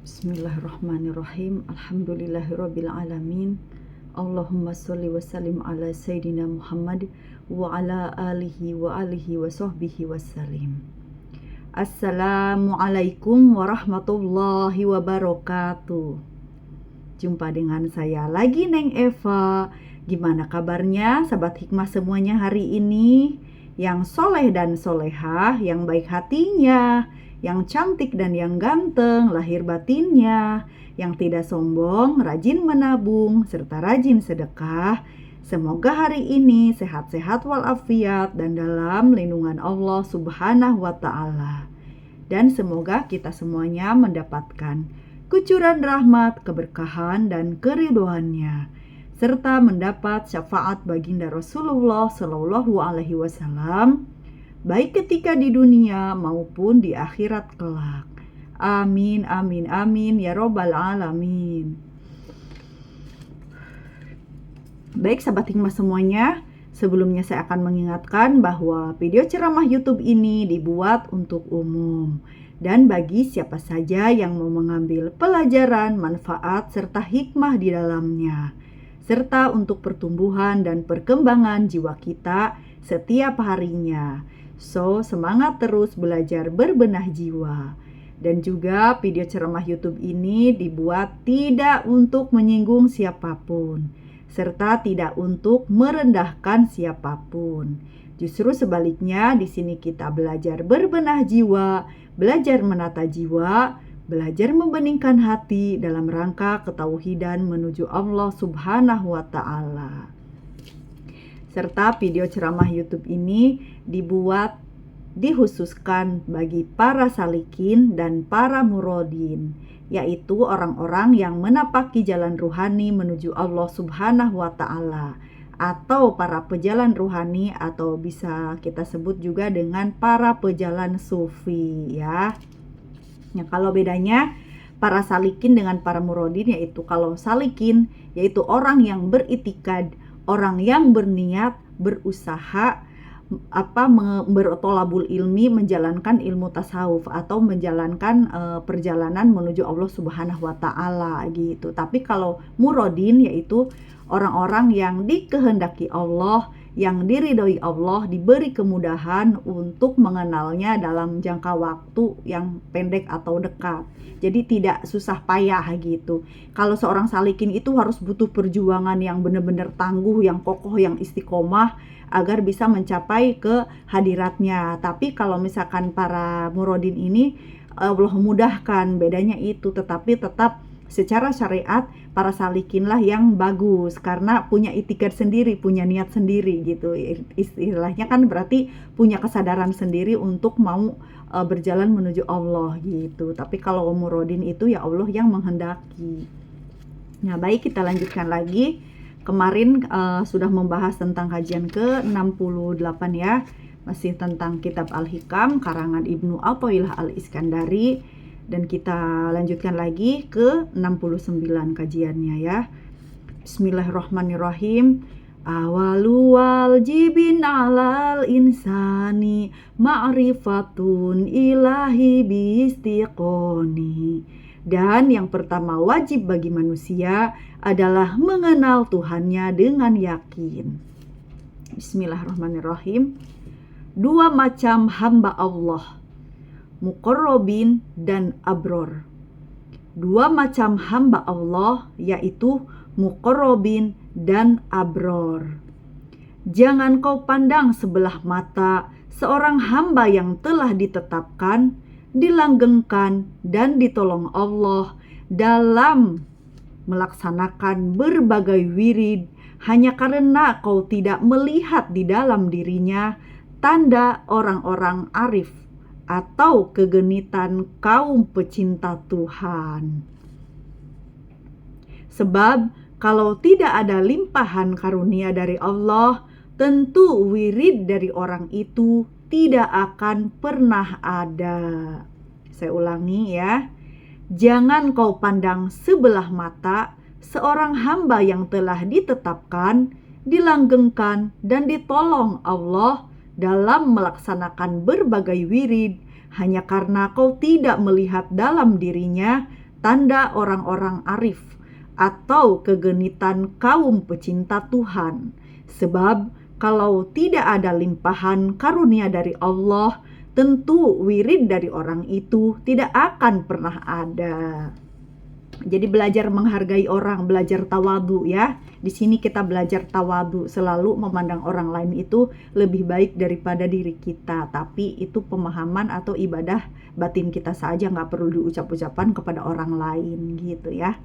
Bismillahirrahmanirrahim. Alhamdulillahirabbil alamin. Allahumma sholli wa sallim ala sayyidina Muhammad wa ala alihi wa sahbihi wasallim. Assalamualaikum warahmatullahi wabarakatuh. Jumpa dengan saya lagi, Neng Eva. Gimana kabarnya sahabat hikmah semuanya hari ini? Yang soleh dan solehah, yang baik hatinya, yang cantik dan yang ganteng lahir batinnya, yang tidak sombong, rajin menabung, serta rajin sedekah. Semoga hari ini sehat-sehat walafiat dan dalam lindungan Allah Subhanahu wa Ta'ala. Dan semoga kita semuanya mendapatkan kucuran rahmat, keberkahan, dan keridhoannya, serta mendapat syafaat baginda Rasulullah Shallallahu Alaihi Wasallam, baik ketika di dunia maupun di akhirat kelak. Amin, amin, amin, ya robbal alamin. Baik sahabat hikmah semuanya, sebelumnya saya akan mengingatkan bahwa video ceramah YouTube ini dibuat untuk umum dan bagi siapa saja yang mau mengambil pelajaran, manfaat, serta hikmah di dalamnya, serta untuk pertumbuhan dan perkembangan jiwa kita setiap harinya. So, semangat terus belajar berbenah jiwa. Dan juga video ceramah YouTube ini dibuat tidak untuk menyinggung siapapun, serta tidak untuk merendahkan siapapun. Justru sebaliknya, di sini kita belajar berbenah jiwa, belajar menata jiwa, belajar membeningkan hati dalam rangka ketauhidan menuju Allah Subhanahu wa Ta'ala. Serta video ceramah YouTube ini dikhususkan bagi para salikin dan para murodin, yaitu orang-orang yang menapaki jalan ruhani menuju Allah Subhanahu wa Ta'ala, atau para pejalan ruhani, atau bisa kita sebut juga dengan para pejalan sufi ya. Nah, kalau bedanya para salikin dengan para murodin, yaitu kalau salikin yaitu orang yang beritikad, orang yang berniat, berusaha bertolabul ilmi, menjalankan ilmu tasawuf atau menjalankan perjalanan menuju Allah Subhanahu wa Ta'ala gitu. Tapi kalau murodin yaitu orang-orang yang dikehendaki Allah, yang diridhoi Allah, diberi kemudahan untuk mengenalnya dalam jangka waktu yang pendek atau dekat. Jadi tidak susah payah gitu. Kalau seorang salikin itu harus butuh perjuangan yang benar-benar tangguh, yang kokoh, yang istiqomah agar bisa mencapai ke hadiratnya. Tapi kalau misalkan para murodin ini Allah mudahkan, bedanya itu. Tetapi tetap secara syariat para salikinlah yang bagus karena punya itikad sendiri, punya niat sendiri gitu. Istilahnya kan berarti punya kesadaran sendiri untuk mau berjalan menuju Allah gitu. Tapi kalau murodin itu ya Allah yang menghendaki. Nah, baik, kita lanjutkan lagi. Kemarin sudah membahas tentang kajian ke-68 ya. Masih tentang kitab Al-Hikam karangan Ibnu Athaillah Al-Iskandari. Dan kita lanjutkan lagi ke 69 kajiannya ya. Bismillahirrahmanirrahim. Awalu wajibin alal insani ma'rifatun ilahi biistiqoni. Dan yang pertama wajib bagi manusia adalah mengenal Tuhannya dengan yakin. Bismillahirrahmanirrahim. Dua macam hamba Allah, muqarrabin dan abror. Dua macam hamba Allah yaitu muqarrabin dan abror. Jangan kau pandang sebelah mata seorang hamba yang telah ditetapkan, dilanggengkan dan ditolong Allah dalam melaksanakan berbagai wirid hanya karena kau tidak melihat di dalam dirinya tanda orang-orang arif atau kegenitan kaum pecinta Tuhan. Sebab kalau tidak ada limpahan karunia dari Allah, tentu wirid dari orang itu tidak akan pernah ada. Saya ulangi ya. Jangan kau pandang sebelah mata seorang hamba yang telah ditetapkan, dilanggengkan, dan ditolong Allah dalam melaksanakan berbagai wirid hanya karena kau tidak melihat dalam dirinya tanda orang-orang arif atau kegenitan kaum pecinta Tuhan. Sebab kalau tidak ada limpahan karunia dari Allah, tentu wirid dari orang itu tidak akan pernah ada. Jadi belajar menghargai orang, belajar tawadu ya. Di sini kita belajar tawadu, selalu memandang orang lain itu lebih baik daripada diri kita. Tapi itu pemahaman atau ibadah batin kita saja, nggak perlu diucap-ucapan kepada orang lain gitu ya.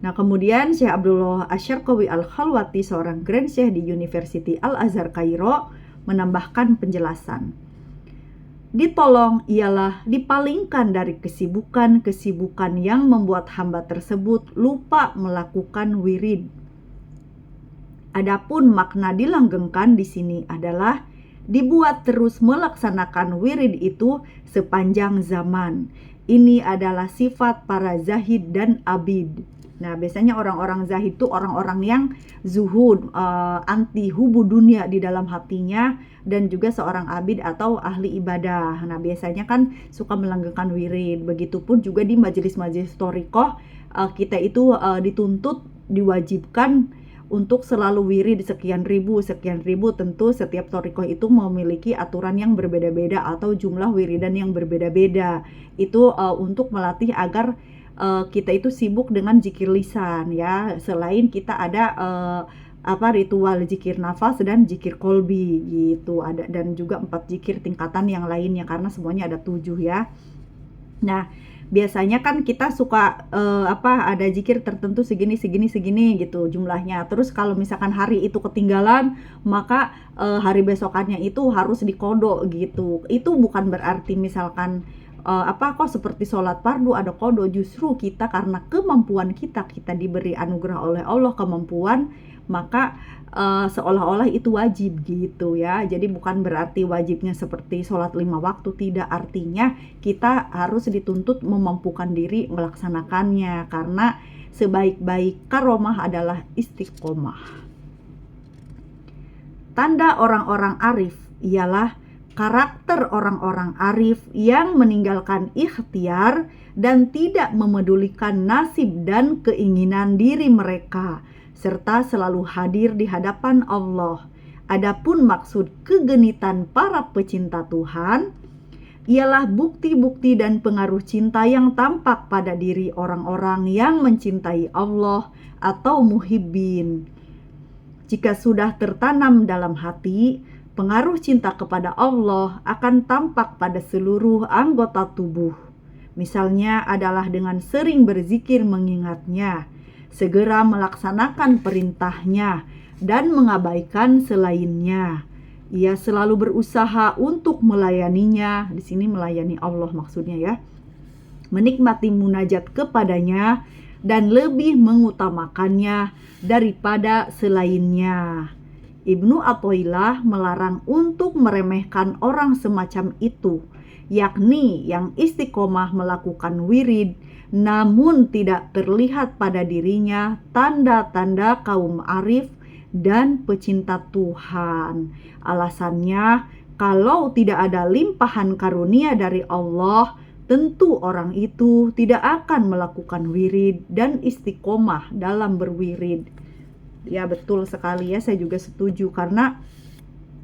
Nah kemudian Syekh Abdullah Asy-Syarqawi Al-Khalwati, seorang Grand Syekh di University Al-Azhar Kairo, menambahkan penjelasan. Ditolong ialah dipalingkan dari kesibukan-kesibukan yang membuat hamba tersebut lupa melakukan wirid. Adapun makna dilanggengkan di sini adalah dibuat terus melaksanakan wirid itu sepanjang zaman. Ini adalah sifat para zahid dan abid. Nah, biasanya orang-orang zahid itu orang-orang yang zuhud, anti hubu dunia di dalam hatinya, dan juga seorang abid atau ahli ibadah. Nah, biasanya kan suka melanggengkan wirid. Begitupun juga di majelis-majelis thoriqoh, kita itu dituntut, diwajibkan untuk selalu wirid sekian ribu. Tentu setiap thoriqoh itu memiliki aturan yang berbeda-beda atau jumlah wiridan yang berbeda-beda. Itu untuk melatih agar kita itu sibuk dengan zikir lisan ya, selain kita ada ritual zikir nafas dan zikir kolbi gitu, ada, dan juga 4 zikir tingkatan yang lainnya karena semuanya ada 7 ya. Nah biasanya kan kita suka ada zikir tertentu segini gitu jumlahnya. Terus kalau misalkan hari itu ketinggalan, maka hari besokannya itu harus dikodok gitu. Itu bukan berarti misalkan kok seperti sholat fardu ada kodo. Justru kita karena kemampuan kita diberi anugerah oleh Allah kemampuan, maka seolah-olah itu wajib gitu ya. Jadi bukan berarti wajibnya seperti sholat 5 waktu, tidak. Artinya kita harus dituntut memampukan diri melaksanakannya, karena sebaik-baik karomah adalah istiqomah. Tanda orang-orang arif ialah karakter orang-orang arif yang meninggalkan ikhtiar dan tidak memedulikan nasib dan keinginan diri mereka, serta selalu hadir di hadapan Allah. Adapun maksud kegenitan para pecinta Tuhan ialah bukti-bukti dan pengaruh cinta yang tampak pada diri orang-orang yang mencintai Allah atau muhibbin. Jika sudah tertanam dalam hati, pengaruh cinta kepada Allah akan tampak pada seluruh anggota tubuh. Misalnya adalah dengan sering berzikir mengingatnya, segera melaksanakan perintahnya, dan mengabaikan selainnya. Ia selalu berusaha untuk melayaninya, di sini melayani Allah maksudnya ya, menikmati munajat kepadanya, dan lebih mengutamakannya daripada selainnya. Ibnu Athaillah melarang untuk meremehkan orang semacam itu, yakni yang istiqomah melakukan wirid namun tidak terlihat pada dirinya tanda-tanda kaum arif dan pecinta Tuhan. Alasannya, kalau tidak ada limpahan karunia dari Allah, tentu orang itu tidak akan melakukan wirid dan istiqomah dalam berwirid. Ya betul sekali ya, saya juga setuju, karena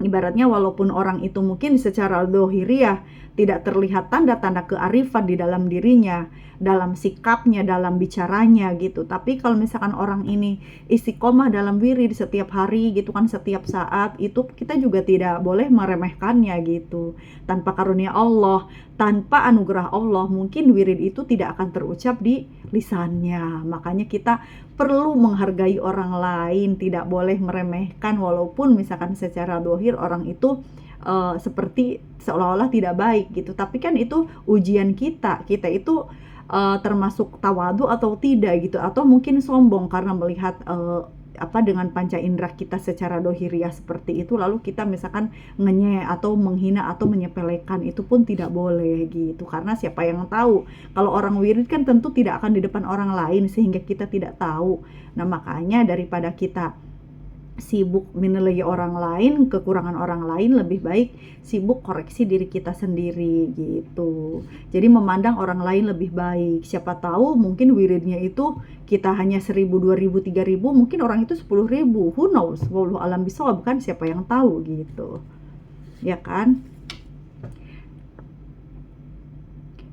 ibaratnya walaupun orang itu mungkin secara dohiriyah tidak terlihat tanda-tanda kearifan di dalam dirinya, dalam sikapnya, dalam bicaranya gitu, tapi kalau misalkan orang ini istiqomah dalam wirid setiap hari gitu kan, setiap saat, itu kita juga tidak boleh meremehkannya gitu. Tanpa karunia Allah, tanpa anugerah Allah, mungkin wirid itu tidak akan terucap di lisannya. Makanya kita perlu menghargai orang lain, tidak boleh meremehkan walaupun misalkan secara dohir orang itu seperti seolah-olah tidak baik gitu, tapi kan itu ujian kita itu termasuk tawadu atau tidak gitu, atau mungkin sombong karena melihat dengan panca indera kita secara dohiriah seperti itu, lalu kita misalkan ngenyek atau menghina atau menyepelekan, itu pun tidak boleh gitu, karena siapa yang tahu kalau orang wirid kan tentu tidak akan di depan orang lain sehingga kita tidak tahu. Nah makanya daripada kita sibuk menilai orang lain, kekurangan orang lain, lebih baik sibuk koreksi diri kita sendiri gitu. Jadi memandang orang lain lebih baik. Siapa tahu mungkin wiridnya itu kita hanya 1000, 2000, 3000, mungkin orang itu 10.000. Who knows? Wallahu alam bishawab, kan siapa yang tahu gitu. Ya kan?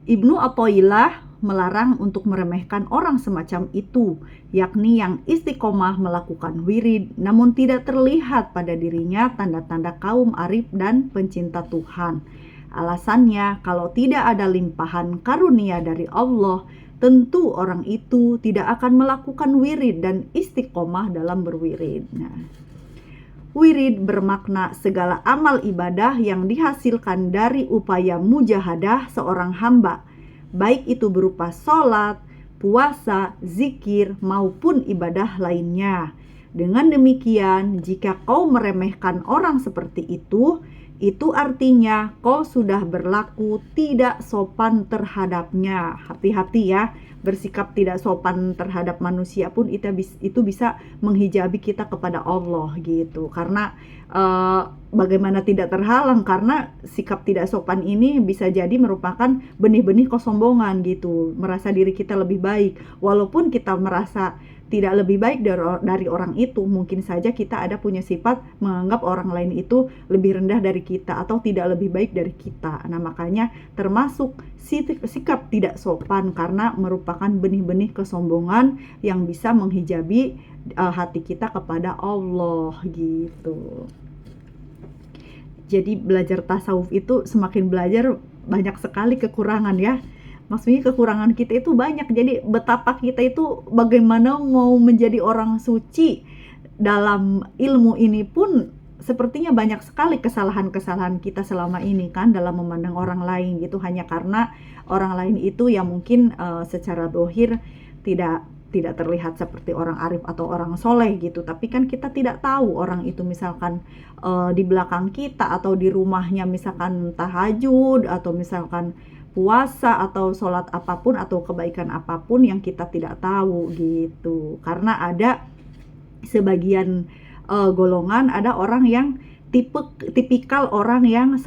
Ibnu Athaillah melarang untuk meremehkan orang semacam itu, yakni yang istiqomah melakukan wirid namun tidak terlihat pada dirinya tanda-tanda kaum arif dan pencinta Tuhan. Alasannya, kalau tidak ada limpahan karunia dari Allah, tentu orang itu tidak akan melakukan wirid dan istiqomah dalam berwirid. Nah, wirid bermakna segala amal ibadah yang dihasilkan dari upaya mujahadah seorang hamba, baik itu berupa sholat, puasa, zikir, maupun ibadah lainnya. Dengan demikian, jika kau meremehkan orang seperti itu artinya kau sudah berlaku tidak sopan terhadapnya. Hati-hati ya, bersikap tidak sopan terhadap manusia pun itu bisa menghijabi kita kepada Allah gitu. Karena bagaimana tidak terhalang, karena sikap tidak sopan ini bisa jadi merupakan benih-benih kesombongan gitu, merasa diri kita lebih baik. Walaupun kita merasa tidak lebih baik dari orang itu, mungkin saja kita ada punya sifat menganggap orang lain itu lebih rendah dari kita atau tidak lebih baik dari kita. Nah, makanya termasuk sikap tidak sopan karena merupakan benih-benih kesombongan yang bisa menghijabi hati kita kepada Allah gitu. Jadi belajar tasawuf itu semakin belajar banyak sekali kekurangan ya. Maksudnya kekurangan kita itu banyak. Jadi betapa kita itu bagaimana mau menjadi orang suci dalam ilmu ini pun sepertinya banyak sekali kesalahan-kesalahan kita selama ini kan dalam memandang orang lain gitu, hanya karena orang lain itu yang mungkin secara dohir tidak terlihat seperti orang arif atau orang soleh gitu, tapi kan kita tidak tahu orang itu misalkan di belakang kita atau di rumahnya misalkan tahajud atau misalkan puasa atau sholat apapun atau kebaikan apapun yang kita tidak tahu gitu. Karena ada sebagian golongan, ada orang yang tipikal orang yang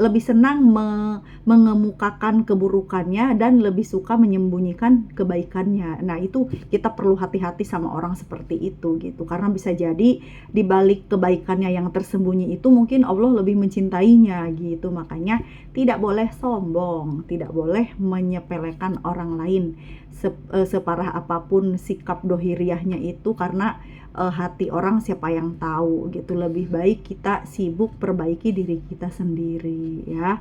lebih senang mengemukakan keburukannya dan lebih suka menyembunyikan kebaikannya. Nah, itu kita perlu hati-hati sama orang seperti itu gitu, karena bisa jadi di balik kebaikannya yang tersembunyi itu mungkin Allah lebih mencintainya gitu. Makanya tidak boleh sombong, tidak boleh menyepelekan orang lain separah apapun sikap dohiriahnya itu, karena hati orang siapa yang tahu gitu. Lebih baik kita sibuk perbaiki diri kita sendiri ya.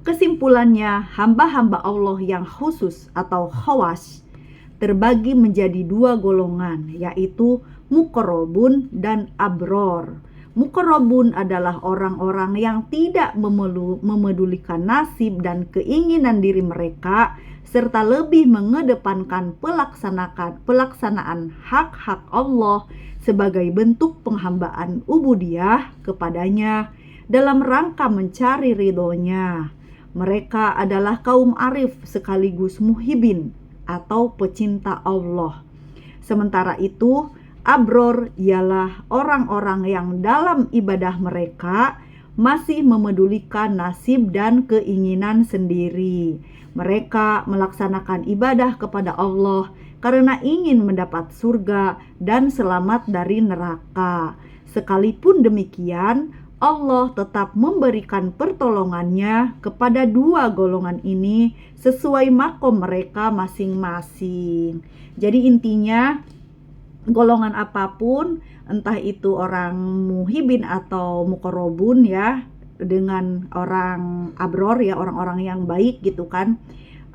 Kesimpulannya, hamba-hamba Allah yang khusus atau khawas terbagi menjadi dua golongan, yaitu muqarrabun dan abror. Muqarrabun adalah orang-orang yang tidak memedulikan nasib dan keinginan diri mereka, serta lebih mengedepankan pelaksanaan hak-hak Allah sebagai bentuk penghambaan ubudiyah kepadanya dalam rangka mencari ridhonya. Mereka adalah kaum arif sekaligus muhibin atau pecinta Allah. Sementara itu, abror ialah orang-orang yang dalam ibadah mereka masih memedulikan nasib dan keinginan sendiri. Mereka melaksanakan ibadah kepada Allah karena ingin mendapat surga dan selamat dari neraka. Sekalipun demikian, Allah tetap memberikan pertolongannya kepada dua golongan ini sesuai makom mereka masing-masing. Jadi intinya, golongan apapun, entah itu orang muhibin atau muqarrabun ya, dengan orang abror ya, orang-orang yang baik gitu kan.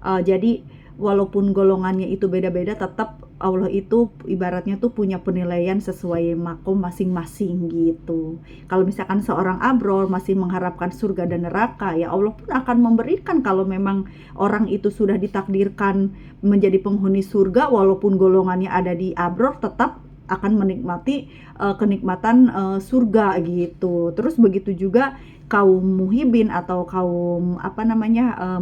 Jadi walaupun golongannya itu beda-beda, tetap Allah itu ibaratnya tuh punya penilaian sesuai makom masing-masing gitu. Kalau misalkan seorang abror masih mengharapkan surga dan neraka, ya Allah pun akan memberikan. Kalau memang orang itu sudah ditakdirkan menjadi penghuni surga, walaupun golongannya ada di abror, tetap akan menikmati kenikmatan surga gitu. Terus begitu juga kaum muhibin atau kaum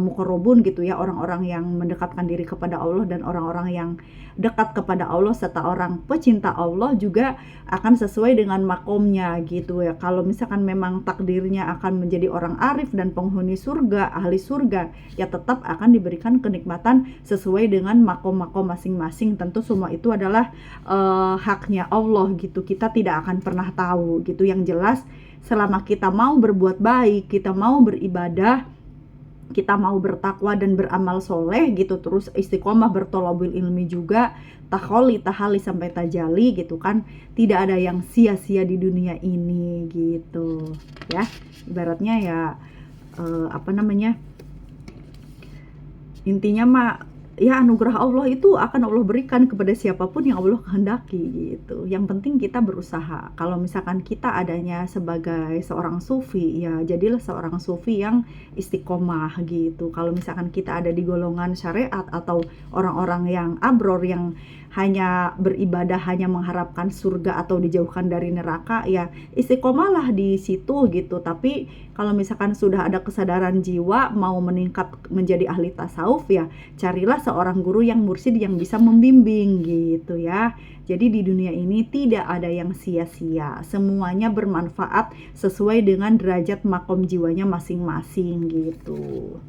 muqarrabun gitu ya, orang-orang yang mendekatkan diri kepada Allah dan orang-orang yang dekat kepada Allah serta orang pecinta Allah juga akan sesuai dengan makomnya gitu ya. Kalau misalkan memang takdirnya akan menjadi orang arif dan penghuni surga, ahli surga, ya tetap akan diberikan kenikmatan sesuai dengan makom-makom masing-masing. Tentu semua itu adalah haknya Allah gitu. Kita tidak akan pernah tahu gitu. Yang jelas selama kita mau berbuat baik, kita mau beribadah, kita mau bertakwa dan beramal soleh gitu, terus istiqomah bertolabul ilmi juga, taholi tahali sampai tajali gitu kan, tidak ada yang sia-sia di dunia ini gitu ya. Ibaratnya ya intinya mah ya anugerah Allah itu akan Allah berikan kepada siapapun yang Allah kehendaki gitu. Yang penting kita berusaha. Kalau misalkan kita adanya sebagai seorang sufi, ya jadilah seorang sufi yang istiqomah gitu. Kalau misalkan kita ada di golongan syariat atau orang-orang yang abror yang hanya beribadah, hanya mengharapkan surga atau dijauhkan dari neraka, ya istiqomahlah di situ gitu. Tapi kalau misalkan sudah ada kesadaran jiwa mau meningkat menjadi ahli tasawuf, ya carilah seorang guru yang mursyid yang bisa membimbing gitu ya. Jadi di dunia ini tidak ada yang sia-sia, semuanya bermanfaat sesuai dengan derajat makom jiwanya masing-masing gitu.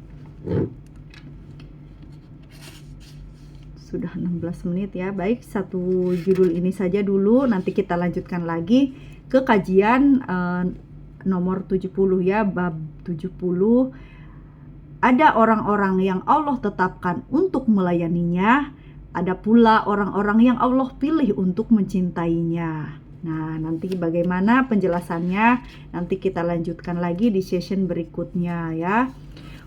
Sudah 16 menit ya. Baik, satu judul ini saja dulu, nanti kita lanjutkan lagi ke kajian nomor 70 ya, bab 70. Ada orang-orang yang Allah tetapkan untuk melayaninya, ada pula orang-orang yang Allah pilih untuk mencintainya. Nah, nanti bagaimana penjelasannya nanti kita lanjutkan lagi di session berikutnya ya.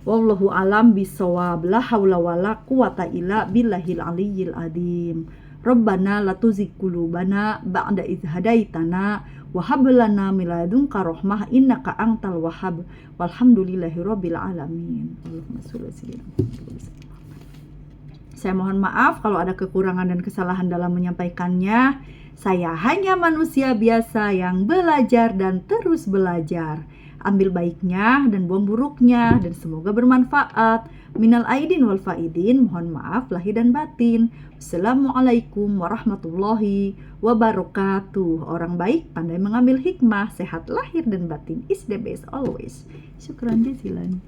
Wallahu alam bisawab, la haula wala quwata illa billahil aliyyil azim. Rabbana la tuzigh qulubana ba'da idh hadaitana wa hab lana min ladunka rahmah innaka antal wahhab. Walhamdulillahirabbil alamin. Allahumma shalli ala sayyidina. Saya mohon maaf kalau ada kekurangan dan kesalahan dalam menyampaikannya. Saya hanya manusia biasa yang belajar dan terus belajar. Ambil baiknya dan buang buruknya, dan semoga bermanfaat. Minal aidin wal faidin, mohon maaf lahir dan batin. Assalamualaikum warahmatullahi wabarakatuh. Orang baik pandai mengambil hikmah, sehat lahir dan batin is the best always. Syukran jazilan.